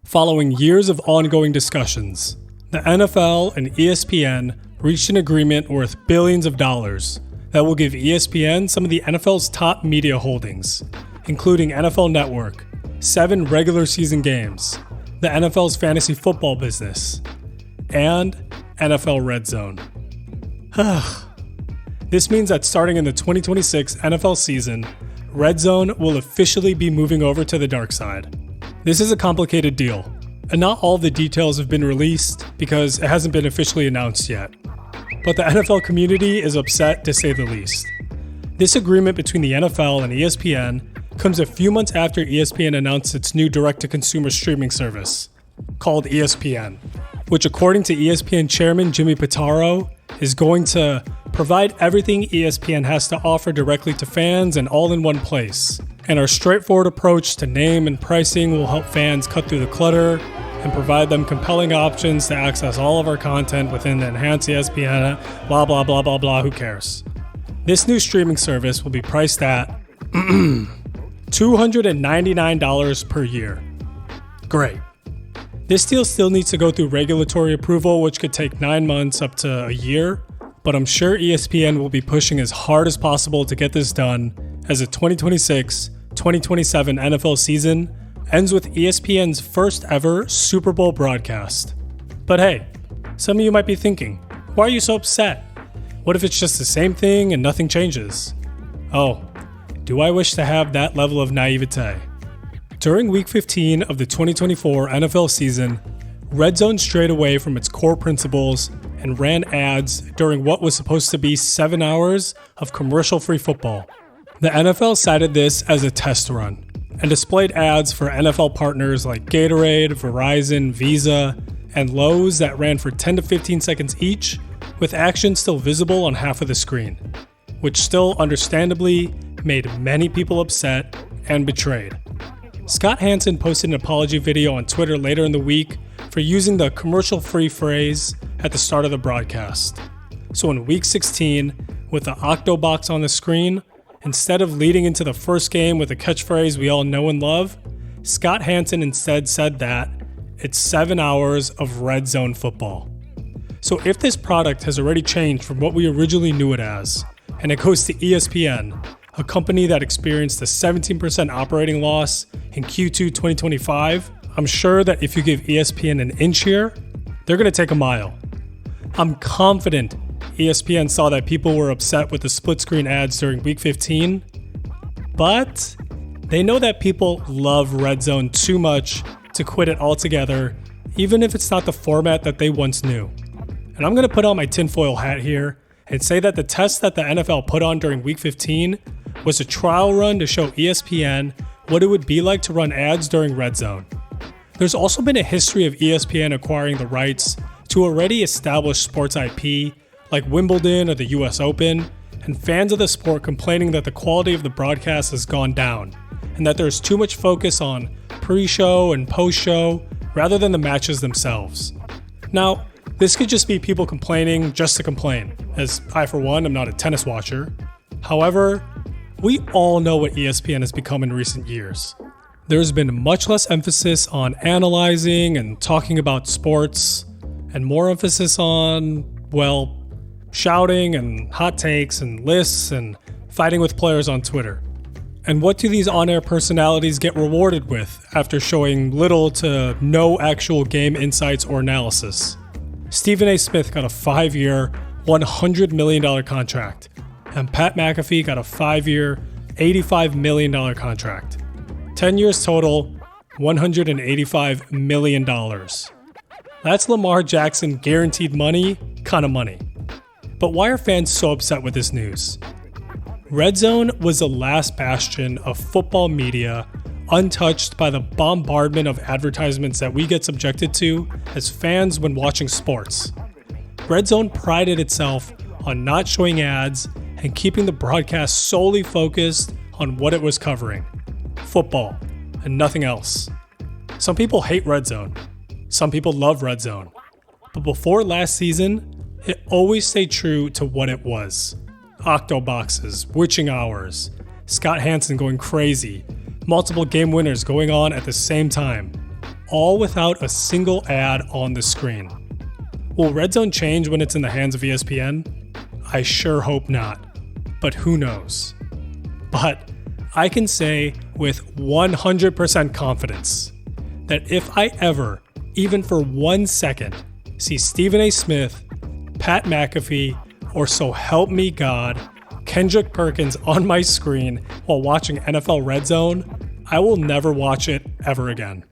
Following years of ongoing discussions, the NFL and ESPN reached an agreement worth billions of dollars that will give ESPN some of the NFL's top media holdings, including NFL Network, 7 regular season games, the NFL's fantasy football business, and NFL RedZone. This means that starting in the 2026 NFL season, RedZone will officially be moving over to the dark side. This is a complicated deal, and not all the details have been released because it hasn't been officially announced yet. But the NFL community is upset, to say the least. This agreement between the NFL and ESPN comes a few months after ESPN announced its new direct-to-consumer streaming service, called ESPN, which according to ESPN chairman Jimmy Pitaro, is going to provide everything ESPN has to offer directly to fans and all in one place. And our straightforward approach to name and pricing will help fans cut through the clutter and provide them compelling options to access all of our content within the enhanced ESPN, blah, blah, blah, blah, blah, who cares? This new streaming service will be priced at $299 per year. Great. This deal still needs to go through regulatory approval, which could take 9 months up to a year, but I'm sure ESPN will be pushing as hard as possible to get this done as the 2026-2027 NFL season ends with ESPN's first ever Super Bowl broadcast. But hey, some of you might be thinking, why are you so upset? What if it's just the same thing and nothing changes? Oh, do I wish to have that level of naivete? During Week 15 of the 2024 NFL season, RedZone strayed away from its core principles and ran ads during what was supposed to be 7 hours of commercial-free football. The NFL cited this as a test run and displayed ads for NFL partners like Gatorade, Verizon, Visa, and Lowe's that ran for 10 to 15 seconds each, with action still visible on half of the screen, which still understandably made many people upset and betrayed. Scott Hansen posted an apology video on Twitter later in the week for using the commercial-free phrase at the start of the broadcast. So in Week 16, with the Octo Box on the screen, instead of leading into the first game with a catchphrase we all know and love, Scott Hansen instead said that it's 7 hours of RedZone football. So if this product has already changed from what we originally knew it as, and it goes to ESPN, a company that experienced a 17% operating loss in Q2 2025, I'm sure that if you give ESPN an inch here, they're going to take a mile. I'm confident ESPN saw that people were upset with the split screen ads during Week 15, but they know that people love RedZone too much to quit it altogether, even if it's not the format that they once knew. And I'm going to put on my tinfoil hat here and say that the test that the NFL put on during Week 15 was a trial run to show ESPN what it would be like to run ads during RedZone. There's also been a history of ESPN acquiring the rights to already established sports IP like Wimbledon or the US Open, and fans of the sport complaining that the quality of the broadcast has gone down, and that there's too much focus on pre-show and post-show rather than the matches themselves. Now, this could just be people complaining just to complain, as I for one am not a tennis watcher. However, we all know what ESPN has become in recent years. There's been much less emphasis on analyzing and talking about sports, and more emphasis on, well, shouting and hot takes and lists and fighting with players on Twitter. And what do these on-air personalities get rewarded with after showing little to no actual game insights or analysis? Stephen A. Smith got a 5-year, $100 million contract, and Pat McAfee got a 5-year, $85 million contract. 10 years total, $185 million. That's Lamar Jackson guaranteed money, kind of money. But why are fans so upset with this news? RedZone was the last bastion of football media untouched by the bombardment of advertisements that we get subjected to as fans when watching sports. RedZone prided itself on not showing ads and keeping the broadcast solely focused on what it was covering, football, and nothing else. Some people hate RedZone. Some people love RedZone. But before last season, it always stayed true to what it was. Octo boxes, witching hours, Scott Hansen going crazy, multiple game winners going on at the same time. all without a single ad on the screen. Will RedZone change when it's in the hands of ESPN? I sure hope not, but who knows? But I can say with 100% confidence that if I ever, even for 1 second, see Stephen A. Smith, Pat McAfee, or so help me God, Kendrick Perkins on my screen while watching NFL RedZone, I will never watch it ever again.